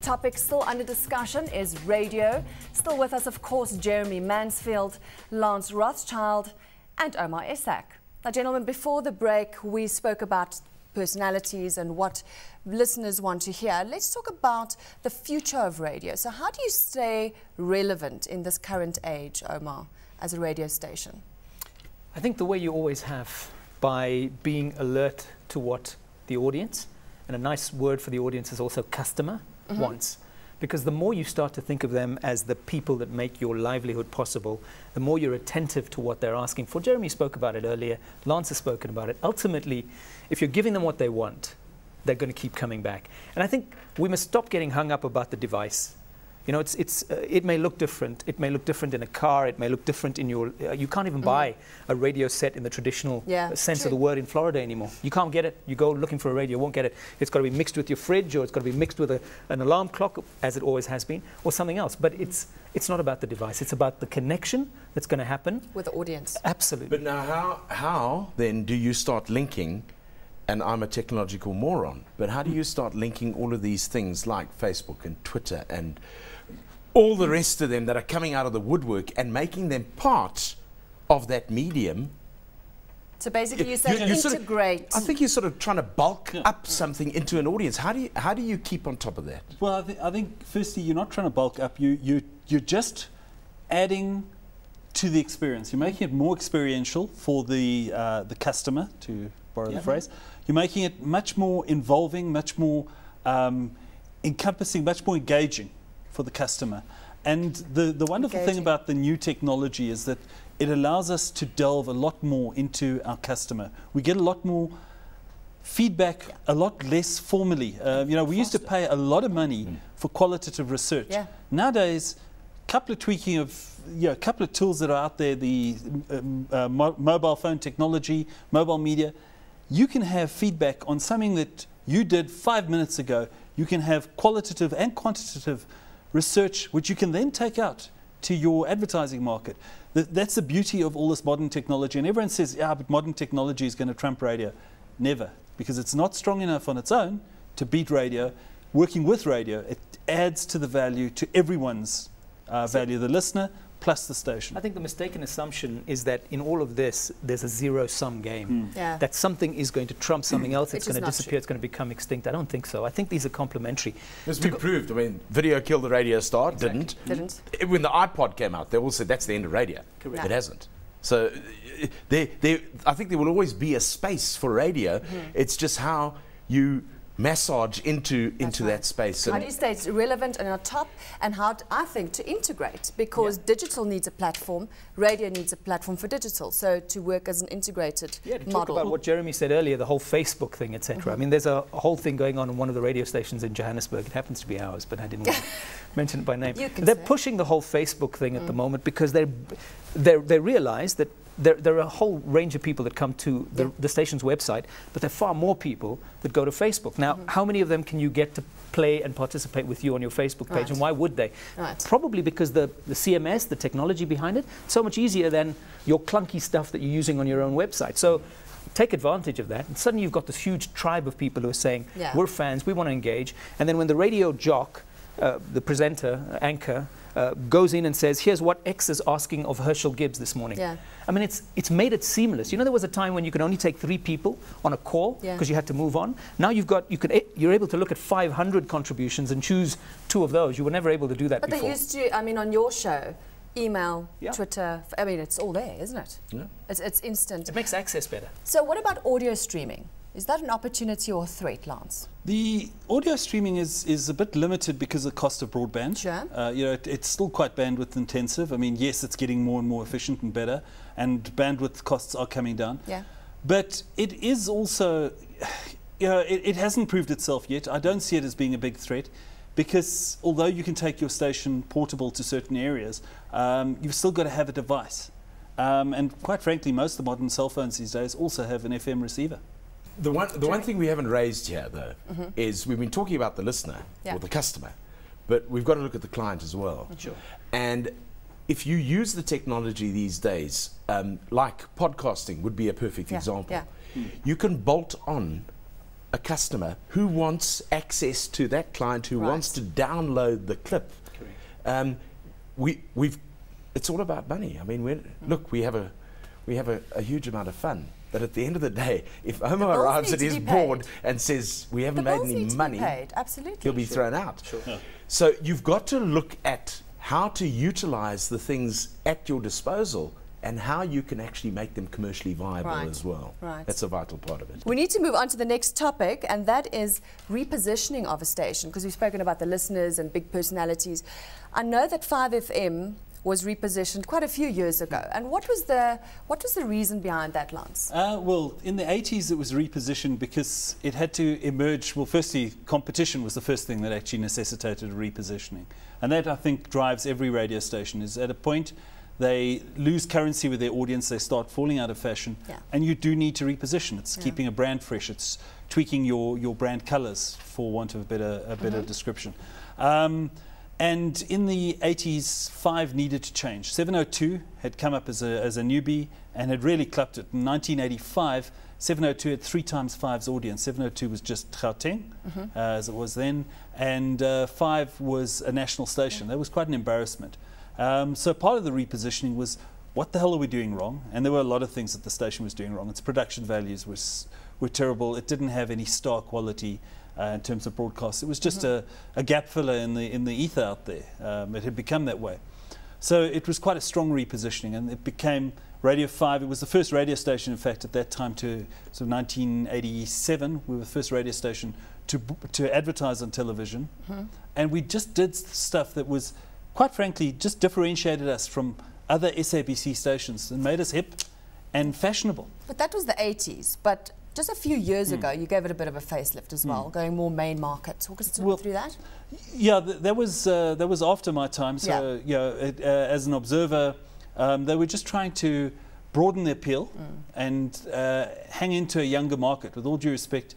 Topic still under discussion is radio. Still with us, of course, Jeremy Mansfield, Lance Rothschild, and Omar Essack. Now, gentlemen, before the break, we spoke about personalities and what listeners want to hear. Let's talk about the future of radio. So how do you stay relevant in this current age, Omar, as a radio station? I think the way you always have, by being alert to what the audience, and a nice word for the audience is also customer, wants. Because the more you start to think of them as the people that make your livelihood possible, the more you're attentive to what they're asking for. Jeremy spoke about it earlier, Lance has spoken about it. Ultimately, if you're giving them what they want, they're going to keep coming back. And I think we must stop getting hung up about the device. You know, it may look different. It may look different in a car. It may look different in your... you can't even buy a radio set in the traditional sense of the word in Florida anymore. You can't get it. You go looking for a radio, won't get it. It's got to be mixed with your fridge, or it's got to be mixed with an alarm clock, as it always has been, or something else. But it's not about the device. It's about the connection that's going to happen with the audience. Absolutely. But now how then do you start linking, and I'm a technological moron, but how do you start linking all of these things like Facebook and Twitter and all the rest of them that are coming out of the woodwork and making them part of that medium? So basically you say integrate. I think you're sort of trying to bulk up something into an audience. How do you keep on top of that? Well, I think firstly you're not trying to bulk up. You're just adding to the experience. You're making it more experiential for the customer, to borrow the phrase. You're making it much more involving, much more encompassing, much more engaging for the customer. And the wonderful thing about the new technology is that it allows us to delve a lot more into our customer. We get a lot more feedback, a lot less formally. You know, we used to pay a lot of money for qualitative research. Nowadays, a couple of tweaking of, a couple of tools that are out there, the mobile phone technology, mobile media, you can have feedback on something that you did 5 minutes ago. You can have qualitative and quantitative research, which you can then take out to your advertising market. That's the beauty of all this modern technology. And everyone says, yeah, but modern technology is going to trump radio. Never, because it's not strong enough on its own to beat radio. Working with radio, it adds to the value, to everyone's value, the listener plus the station. I think the mistaken assumption is that in all of this, there's a zero-sum game. That something is going to trump something else, it's going to disappear, it's going to become extinct. I don't think so. I think these are complementary. It's been proved. I mean, video killed the radio star, didn't. When the iPod came out, they all said that's the end of radio. Correct. It hasn't. So I think there will always be a space for radio. It's just how you massage into that space. How do you stay relevant and on top, and how I think to integrate, because digital needs a platform, radio needs a platform for digital, so to work as an integrated to model. talk about what Jeremy said earlier, the whole Facebook thing, etc. I mean, there's a whole thing going on one of the radio stations in Johannesburg. It happens to be ours, but I didn't want to mention it by name. They're pushing the whole Facebook thing at the moment because they realize that there are a whole range of people that come to the station's website, but there are far more people that go to Facebook. Now, how many of them can you get to play and participate with you on your Facebook page, and why would they? Probably because the CMS, the technology behind it, so much easier than your clunky stuff that you're using on your own website. So take advantage of that, and suddenly you've got this huge tribe of people who are saying, we're fans, we want to engage. And then when the radio jock, the presenter, anchor, goes in and says, here's what X is asking of Herschel Gibbs this morning. I mean, it's made it seamless. You know, there was a time when you could only take 3 people on a call because you had to move on. Now you're able to look at 500 contributions and choose 2 of those. You were never able to do that before. But they used to, I mean, on your show, email, Twitter, I mean, it's all there, isn't it? It's instant. It makes access better. So what about audio streaming? Is that an opportunity or a threat, Lance? The audio streaming is a bit limited because of the cost of broadband. You know, it's still quite bandwidth intensive. I mean, yes, it's getting more and more efficient and better, and bandwidth costs are coming down. But it is also, you know, it hasn't proved itself yet. I don't see it as being a big threat, because although you can take your station portable to certain areas, you've still got to have a device. And quite frankly, most of the modern cell phones these days also have an FM receiver. The one thing we haven't raised here, though, is we've been talking about the listener or the customer, but we've got to look at the client as well. And if you use the technology these days, like podcasting would be a perfect example, you can bolt on a customer who wants access to that client who wants to download the clip. It's all about money. I mean, look, we have a huge amount of fun. But at the end of the day, if Omar arrives at his board and says, we haven't made any money, he'll be thrown out. So you've got to look at how to utilize the things at your disposal and how you can actually make them commercially viable as well. That's a vital part of it. We need to move on to the next topic, and that is repositioning of a station, because we've spoken about the listeners and big personalities. I know that 5FM was repositioned quite a few years ago. And what was the reason behind that, Lance? Well, in the 80s it was repositioned because it had to emerge. Well, firstly, competition was the first thing that actually necessitated a repositioning. And that, I think, drives every radio station. Is at a point they lose currency with their audience, they start falling out of fashion, and you do need to reposition. It's keeping a brand fresh. It's tweaking your brand colours, for want of a better description. And in the 80s, 5 needed to change. 702 had come up as a newbie and had really clubbed it. In 1985, 702 had 3 times 5's audience. 702 was just Gauteng, as it was then, and 5 was a national station. That was quite an embarrassment. So part of the repositioning was, what the hell are we doing wrong? And there were a lot of things that the station was doing wrong. Its production values were terrible. It didn't have any star quality in terms of broadcast. It was just a gap filler in the ether out there. It had become that way. So it was quite a strong repositioning, and it became Radio 5. It was the first radio station, in fact, at that time, to sort of 1987. We were the first radio station to advertise on television. And we just did stuff that was, quite frankly, just differentiated us from other SABC stations and made us hip and fashionable. But that was the 80s. But just a few years ago, you gave it a bit of a facelift as well, going more main market. Talk us through that. Yeah, that was after my time. So, as an observer, they were just trying to broaden their appeal and hang into a younger market. With all due respect,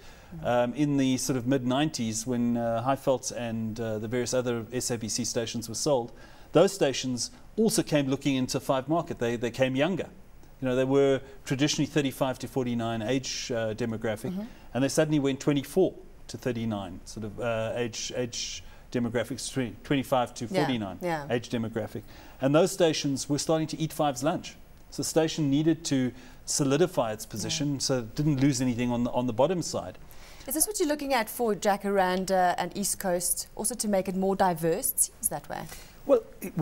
in the sort of mid-90s, when Highveld and the various other SABC stations were sold, those stations also came looking into 5 market. They came younger. You know, they were traditionally 35 to 49 age demographic, and they suddenly went 24 to 39 sort of age demographics, 25 to 49 age demographic. And those stations were starting to eat 5's lunch. So the station needed to solidify its position so it didn't lose anything on the bottom side. Is this what you're looking at for Jacaranda and East Coast, also to make it more diverse? It seems that way. Well,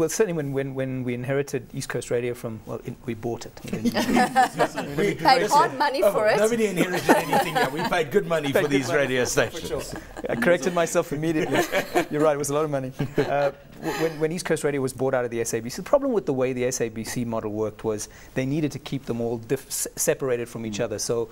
certainly when we inherited East Coast Radio from, we bought it. We paid hard money for it. Nobody inherited anything yet. We paid good money for these radio stations. Sure. I corrected myself immediately. You're right, it was a lot of money. When East Coast Radio was bought out of the SABC, the problem with the way the SABC model worked was they needed to keep them all separated from each other. So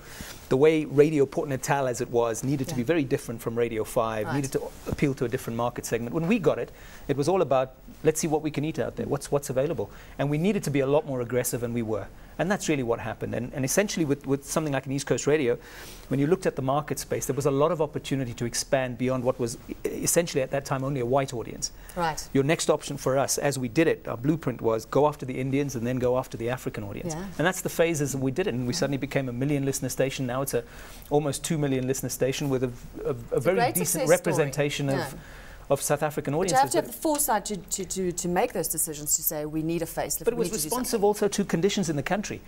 the way Radio Port Natal, as it was, needed to be very different from Radio 5, needed to appeal to a different market segment. When we got it, it was all about, let's see what we can eat out there, what's available. And we needed to be a lot more aggressive, and we were. And that's really what happened. And essentially with something like an East Coast Radio, when you looked at the market space, there was a lot of opportunity to expand beyond what was essentially at that time only a white audience. Right. Your next option for us, as we did it, our blueprint was go after the Indians and then go after the African audience. And that's the phases that we did it. And we suddenly became a 1 million listener station. Now it's a almost 2 million listener station with a very decent representation of South African audiences. But you have to have the foresight to make those decisions, to say we need a facelift. But it was responsive also to conditions in the country.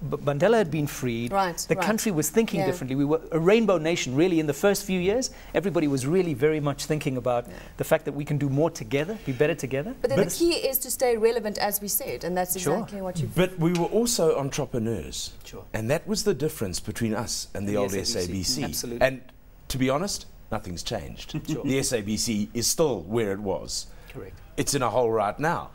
Mandela had been freed. The country was thinking differently. We were a rainbow nation, really. In the first few years, everybody was really very much thinking about the fact that we can do more together, be better together. But then the key is to stay relevant, as we said, and that's exactly what you... But we were also entrepreneurs. And that was the difference between us and the old SABC. Absolutely. And to be honest, nothing's changed. The SABC is still where it was. Correct. It's in a hole right now.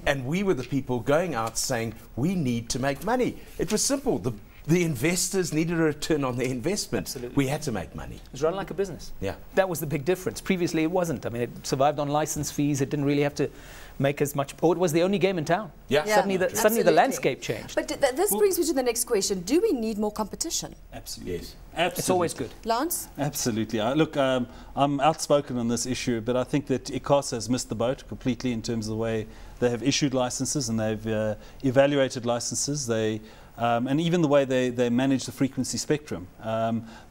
And we were the people going out saying, we need to make money. It was simple. The investors needed a return on their investment. Absolutely. We had to make money. It was run like a business. Yeah. That was the big difference. Previously, it wasn't. I mean, it survived on license fees. It didn't really have to make as much. Or it was the only game in town. Suddenly the landscape changed. But this brings me to the next question. Do we need more competition? Absolutely. Yes. Absolutely. It's always good. Lance? Absolutely. Look, I'm outspoken on this issue, but I think that ICASA has missed the boat completely in terms of the way they have issued licenses and they've evaluated licenses. And even the way they manage the frequency spectrum.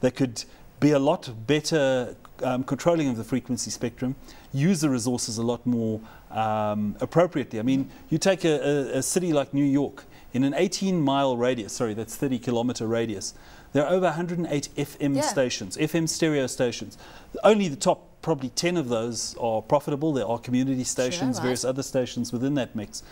They could be a lot better controlling of the frequency spectrum, use the resources a lot more appropriately. I mean, you take a city like New York, in an 18-mile radius, sorry, that's 30-kilometer radius, there are over 108 FM stations, FM stereo stations. Only the top probably 10 of those are profitable. There are community stations, various other stations within that mix.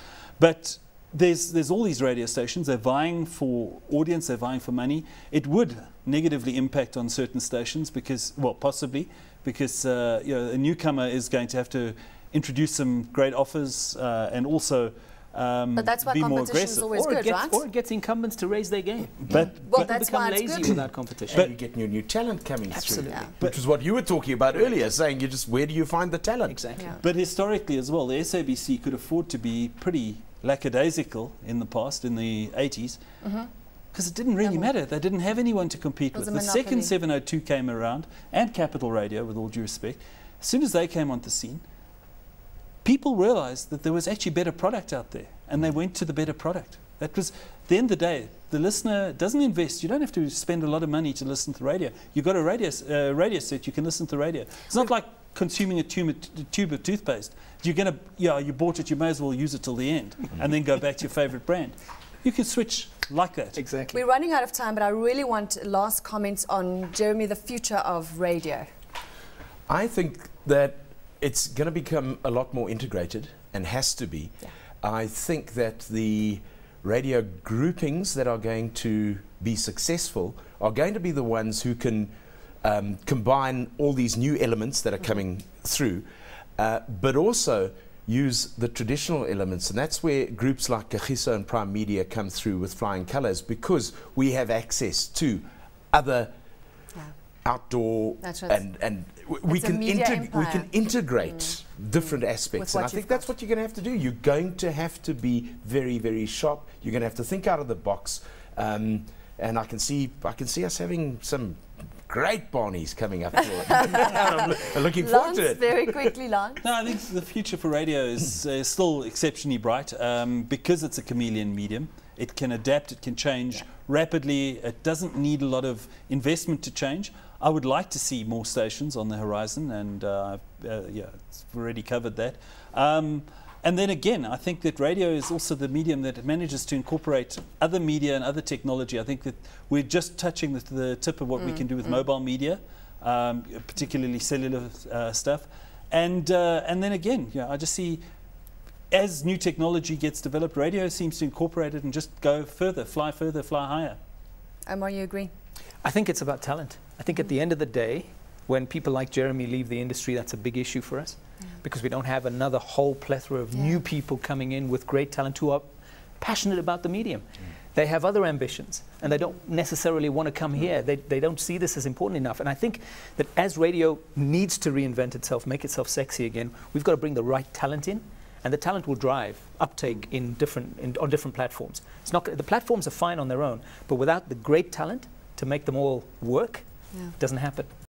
But there's all these radio stations. They're vying for audience. They're vying for money. It would negatively impact on certain stations because, well, possibly, because you know, a newcomer is going to have to introduce some great offers and also but that's why be more competition aggressive. is always good, right? Or it gets incumbents to raise their game. But that's become why it's lazy good. without competition. But you get new talent coming Absolutely. through. Yeah. Which is what you were talking about earlier, saying you just, where do you find the talent? Exactly. Yeah. But historically as well, the SABC could afford to be pretty lackadaisical in the past, in the 80s, because it didn't really matter. They didn't have anyone to compete with. The second 702 came around, and Capital Radio, with all due respect, as soon as they came onto the scene, people realized that there was actually better product out there, and they went to the better product. That was, at the end of the day, the listener doesn't invest. You don't have to spend a lot of money to listen to radio. You've got a radio set, you can listen to radio. It's not like consuming a tube of toothpaste. You're going to, yeah, you bought it, you may as well use it till the end, and then go back to your favorite brand. You can switch like that. Exactly. We're running out of time, but I really want last comments on, Jeremy, the future of radio. I think that it's going to become a lot more integrated, and has to be. Yeah. I think that the radio groupings that are going to be successful are going to be the ones who can combine all these new elements that are coming through, but also use the traditional elements. And that's where groups like Kagiso and Prime Media come through with flying colours, because we have access to other outdoor and we can integrate different aspects, and I think that's what you're going to have to do. You're going to have to be very, very sharp. You're going to have to think out of the box, and I can see us having some great Barneys coming up. I'm looking forward to it. Very quickly, Lance. No, I think the future for radio is still exceptionally bright because it's a chameleon medium. It can adapt, it can change rapidly. It doesn't need a lot of investment to change. I would like to see more stations on the horizon, and yeah, it's already covered that. And then again, I think that radio is also the medium that manages to incorporate other media and other technology. I think that we're just touching the tip of what we can do with mobile media, particularly cellular stuff. And then again, you know, I just see, as new technology gets developed, radio seems to incorporate it and just go further, fly higher. Omar, you agree? I think it's about talent. I think at the end of the day, when people like Jeremy leave the industry, that's a big issue for us, because we don't have another whole plethora of new people coming in with great talent who are passionate about the medium. They have other ambitions, and they don't necessarily want to come here. They don't see this as important enough. And I think that as radio needs to reinvent itself, make itself sexy again, we've got to bring the right talent in, and the talent will drive uptake on different platforms. It's not, the platforms are fine on their own, but without the great talent to make them all work, it doesn't happen.